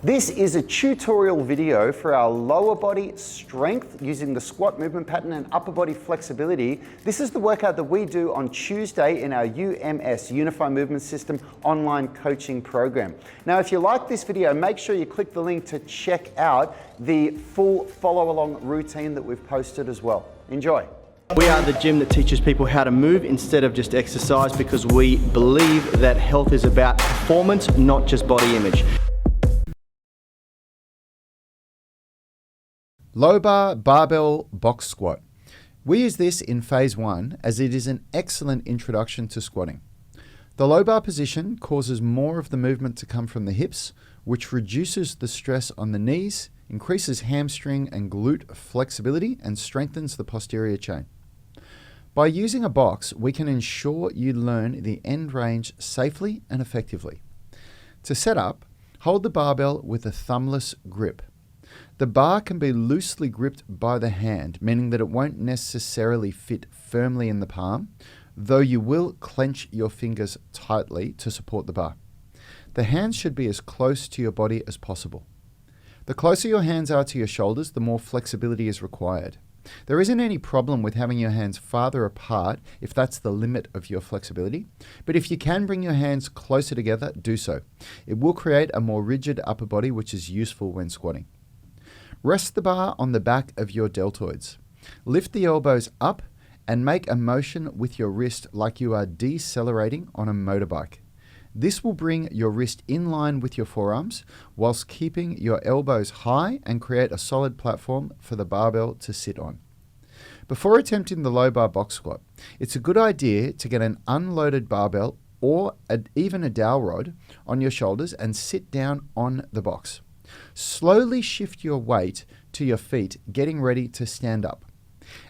This is a tutorial video for our lower body strength using the squat movement pattern and upper body flexibility. This is the workout that we do on Tuesday in our UMS, Unify Movement System online coaching program. Now, if you like this video, make sure you click the link to check out the full follow along routine that we've posted as well. Enjoy. We are the gym that teaches people how to move instead of just exercise, because we believe that health is about performance, not just body image. Low bar barbell box squat. We use this in phase 1 as it is an excellent introduction to squatting. The low bar position causes more of the movement to come from the hips, which reduces the stress on the knees, increases hamstring and glute flexibility, and strengthens the posterior chain. By using a box, we can ensure you learn the end range safely and effectively. To set up, hold the barbell with a thumbless grip. The bar can be loosely gripped by the hand, meaning that it won't necessarily fit firmly in the palm, though you will clench your fingers tightly to support the bar. The hands should be as close to your body as possible. The closer your hands are to your shoulders, the more flexibility is required. There isn't any problem with having your hands farther apart if that's the limit of your flexibility, but if you can bring your hands closer together, do so. It will create a more rigid upper body, which is useful when squatting. Rest the bar on the back of your deltoids. Lift the elbows up and make a motion with your wrist like you are decelerating on a motorbike. This will bring your wrist in line with your forearms whilst keeping your elbows high and create a solid platform for the barbell to sit on. Before attempting the low bar box squat, it's a good idea to get an unloaded barbell or even a dowel rod on your shoulders and sit down on the box. Slowly shift your weight to your feet, getting ready to stand up.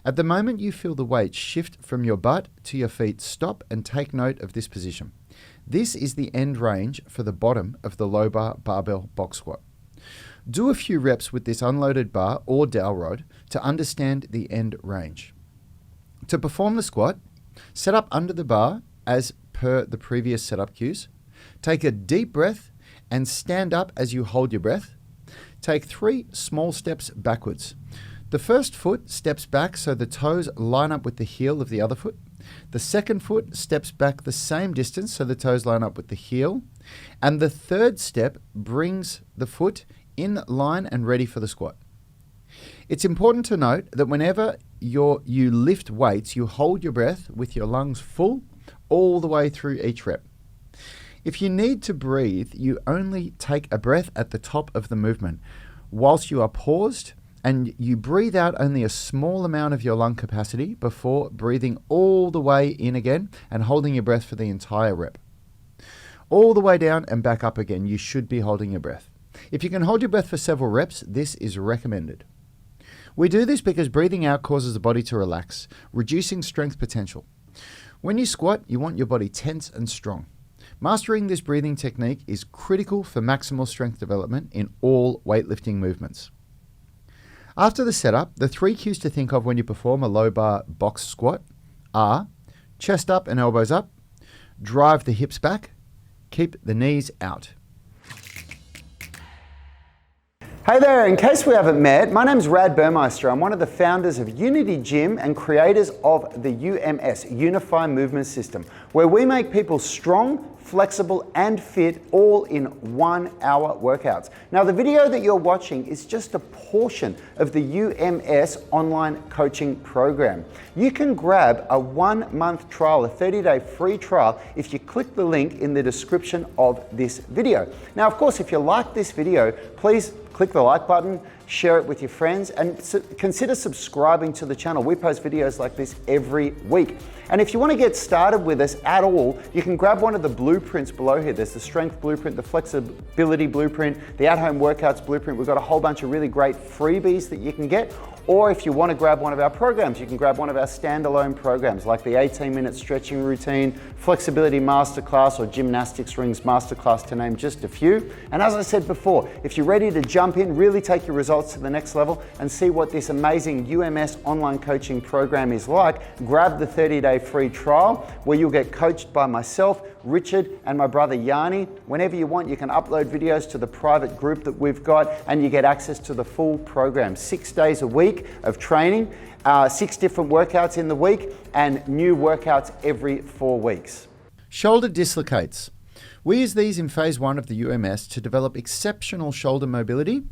At the moment you feel the weight shift from your butt to your feet, stop and take note of this position. This is the end range for the bottom of the low bar barbell box squat. Do a few reps with this unloaded bar or dowel rod to understand the end range. To perform the squat, set up under the bar as per the previous setup cues. Take a deep breath and stand up as you hold your breath. Take 3 small steps backwards. The first foot steps back so the toes line up with the heel of the other foot. The second foot steps back the same distance so the toes line up with the heel. And the third step brings the foot in line and ready for the squat. It's important to note that whenever you lift weights, you hold your breath with your lungs full all the way through each rep. If you need to breathe, you only take a breath at the top of the movement whilst you are paused, and you breathe out only a small amount of your lung capacity before breathing all the way in again and holding your breath for the entire rep. All the way down and back up again, you should be holding your breath. If you can hold your breath for several reps, this is recommended. We do this because breathing out causes the body to relax, reducing strength potential. When you squat, you want your body tense and strong. Mastering this breathing technique is critical for maximal strength development in all weightlifting movements. After the setup, the 3 cues to think of when you perform a low bar box squat are chest up and elbows up, drive the hips back, keep the knees out. Hey there, in case we haven't met, my name's Rad Burmeister. I'm one of the founders of Unity Gym and creators of the UMS, Unify Movement System, where we make people strong, flexible and fit all in 1 hour workouts. Now the video that you're watching is just a portion of the UMS online coaching program. You can grab a 1-month trial, a 30-day free trial, if you click the link in the description of this video. Now of course, if you like this video, please click the like button, share it with your friends, and consider subscribing to the channel. We post videos like this every week. And if you want to get started with us at all, you can grab one of the blueprints below here. There's the strength blueprint, the flexibility blueprint, the at-home workouts blueprint. We've got a whole bunch of really great freebies that you can get. Or if you want to grab one of our programs, you can grab one of our standalone programs like the 18-minute stretching routine, flexibility masterclass, or Gymnastics Rings masterclass, to name just a few. And as I said before, if you're ready to jump in, really take your results to the next level and see what this amazing UMS online coaching program is like, grab the 30-day free trial where you'll get coached by myself, Richard, and my brother Yanni. Whenever you want, you can upload videos to the private group that we've got, and you get access to the full program. 6 days a week of training, 6 different workouts in the week, and new workouts every 4 weeks. Shoulder dislocates. We use these in phase 1 of the UMS to develop exceptional shoulder mobility.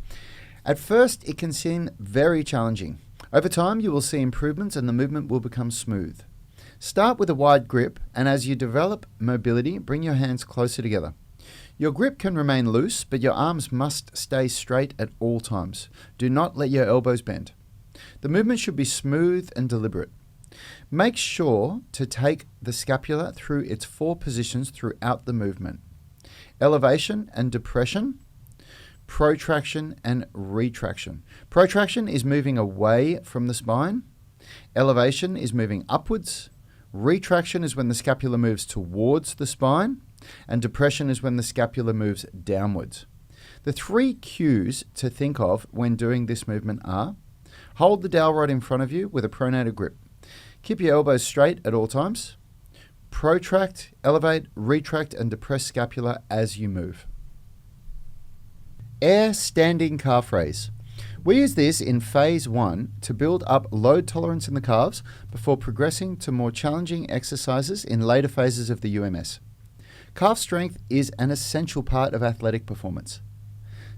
At first, it can seem very challenging. Over time, you will see improvements and the movement will become smooth. Start with a wide grip, and as you develop mobility, bring your hands closer together. Your grip can remain loose, but your arms must stay straight at all times. Do not let your elbows bend. The movement should be smooth and deliberate. Make sure to take the scapula through its 4 positions throughout the movement: elevation and depression, protraction and retraction. Protraction is moving away from the spine. Elevation is moving upwards. Retraction is when the scapula moves towards the spine. And depression is when the scapula moves downwards. The 3 cues to think of when doing this movement are: hold the dowel rod in front of you with a pronated grip. Keep your elbows straight at all times. Protract, elevate, retract, and depress scapula as you move. Air standing calf raise. We use this in phase 1 to build up load tolerance in the calves before progressing to more challenging exercises in later phases of the UMS. Calf strength is an essential part of athletic performance.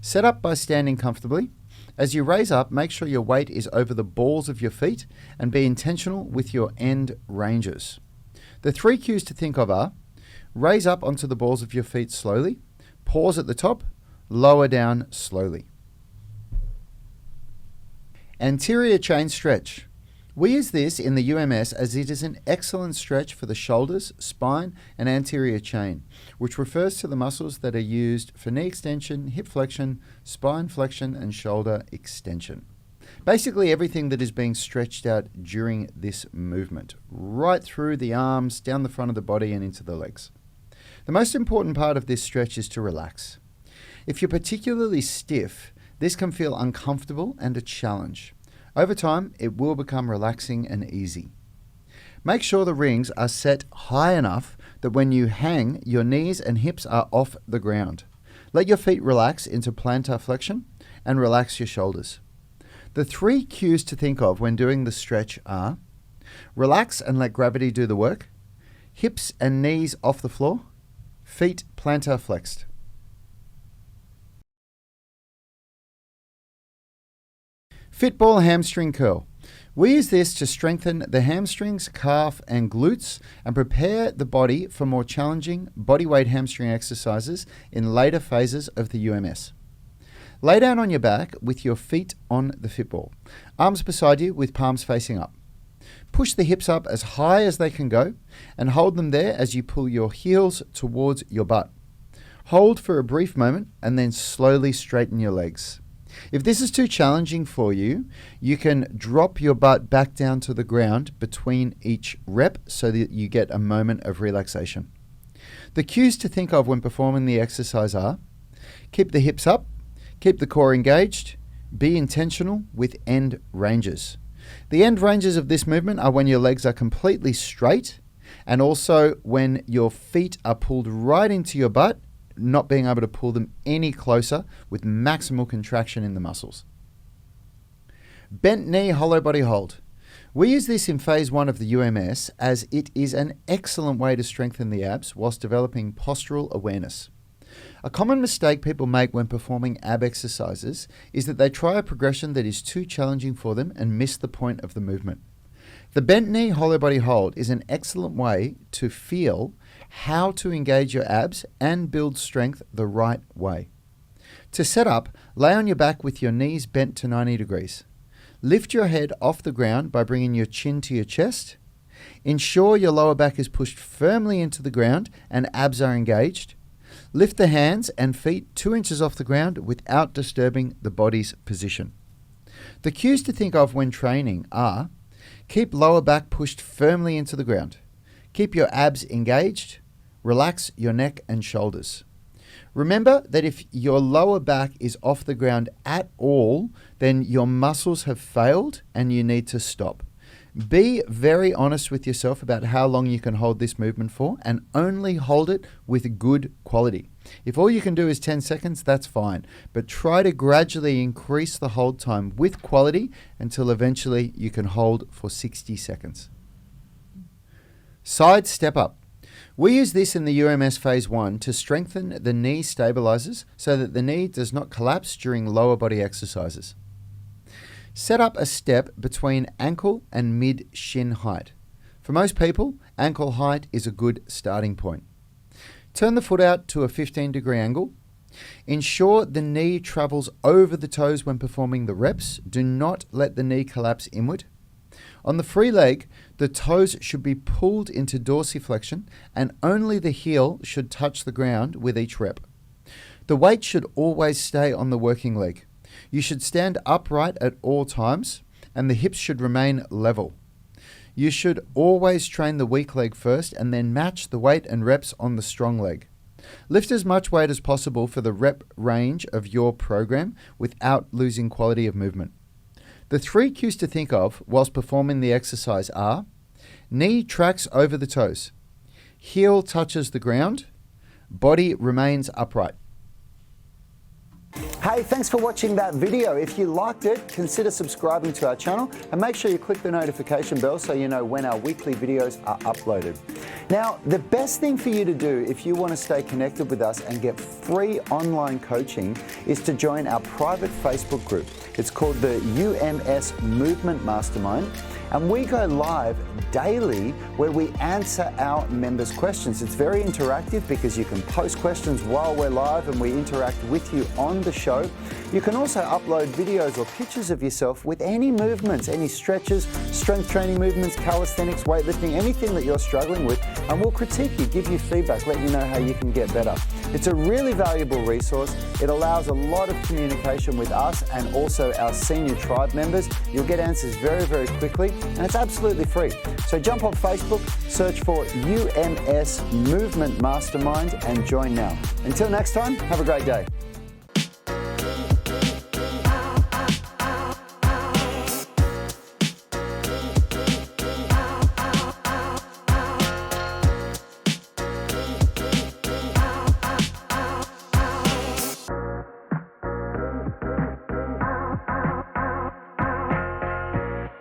Set up by standing comfortably. As you raise up, make sure your weight is over the balls of your feet and be intentional with your end ranges. The 3 cues to think of are: raise up onto the balls of your feet slowly, pause at the top, lower down slowly. Anterior chain stretch. We use this in the UMS as it is an excellent stretch for the shoulders, spine, and anterior chain, which refers to the muscles that are used for knee extension, hip flexion, spine flexion, and shoulder extension. Basically everything that is being stretched out during this movement, right through the arms, down the front of the body, and into the legs. The most important part of this stretch is to relax. If you're particularly stiff, this can feel uncomfortable and a challenge. Over time, it will become relaxing and easy. Make sure the rings are set high enough that when you hang, your knees and hips are off the ground. Let your feet relax into plantar flexion and relax your shoulders. The 3 cues to think of when doing the stretch are: relax and let gravity do the work, hips and knees off the floor, feet plantar flexed. Fitball hamstring curl. We use this to strengthen the hamstrings, calf, and glutes and prepare the body for more challenging bodyweight hamstring exercises in later phases of the UMS. Lay down on your back with your feet on the fitball, arms beside you with palms facing up. Push the hips up as high as they can go and hold them there as you pull your heels towards your butt. Hold for a brief moment and then slowly straighten your legs. If this is too challenging for you, you can drop your butt back down to the ground between each rep so that you get a moment of relaxation. The cues to think of when performing the exercise are: keep the hips up, keep the core engaged, be intentional with end ranges. The end ranges of this movement are when your legs are completely straight and also when your feet are pulled right into your butt, not being able to pull them any closer with maximal contraction in the muscles. Bent knee hollow body hold. We use this in phase 1 of the UMS as it is an excellent way to strengthen the abs whilst developing postural awareness. A common mistake people make when performing ab exercises is that they try a progression that is too challenging for them and miss the point of the movement. The bent knee hollow body hold is an excellent way to feel how to engage your abs and build strength the right way. To set up, lay on your back with your knees bent to 90 degrees. Lift your head off the ground by bringing your chin to your chest. Ensure your lower back is pushed firmly into the ground and abs are engaged. Lift the hands and feet 2 inches off the ground without disturbing the body's position. The cues to think of when training are: keep lower back pushed firmly into the ground. Keep your abs engaged. Relax your neck and shoulders. Remember that if your lower back is off the ground at all, then your muscles have failed and you need to stop. Be very honest with yourself about how long you can hold this movement for, and only hold it with good quality. If all you can do is 10 seconds, that's fine, but try to gradually increase the hold time with quality until eventually you can hold for 60 seconds. Side step up. We use this in the UMS phase 1 to strengthen the knee stabilizers so that the knee does not collapse during lower body exercises. Set up a step between ankle and mid-shin height. For most people, ankle height is a good starting point. Turn the foot out to a 15-degree angle. Ensure the knee travels over the toes when performing the reps. Do not let the knee collapse inward. On the free leg, the toes should be pulled into dorsiflexion and only the heel should touch the ground with each rep. The weight should always stay on the working leg. You should stand upright at all times and the hips should remain level. You should always train the weak leg first and then match the weight and reps on the strong leg. Lift as much weight as possible for the rep range of your program without losing quality of movement. The 3 cues to think of whilst performing the exercise are: knee tracks over the toes, heel touches the ground, body remains upright. Hey, thanks for watching that video. If you liked it, consider subscribing to our channel and make sure you click the notification bell so you know when our weekly videos are uploaded. Now, the best thing for you to do if you want to stay connected with us and get free online coaching is to join our private Facebook group. It's called the UMS Movement Mastermind, and we go live daily where we answer our members' questions. It's very interactive because you can post questions while we're live and we interact with you on the show. You can also upload videos or pictures of yourself with any movements, any stretches, strength training movements, calisthenics, weightlifting, anything that you're struggling with, and we'll critique you, give you feedback, let you know how you can get better. It's a really valuable resource. It allows a lot of communication with us and also our senior tribe members. You'll get answers very, very quickly, and it's absolutely free. So jump on Facebook, search for UMS Movement Mastermind and join now. Until next time, have a great day.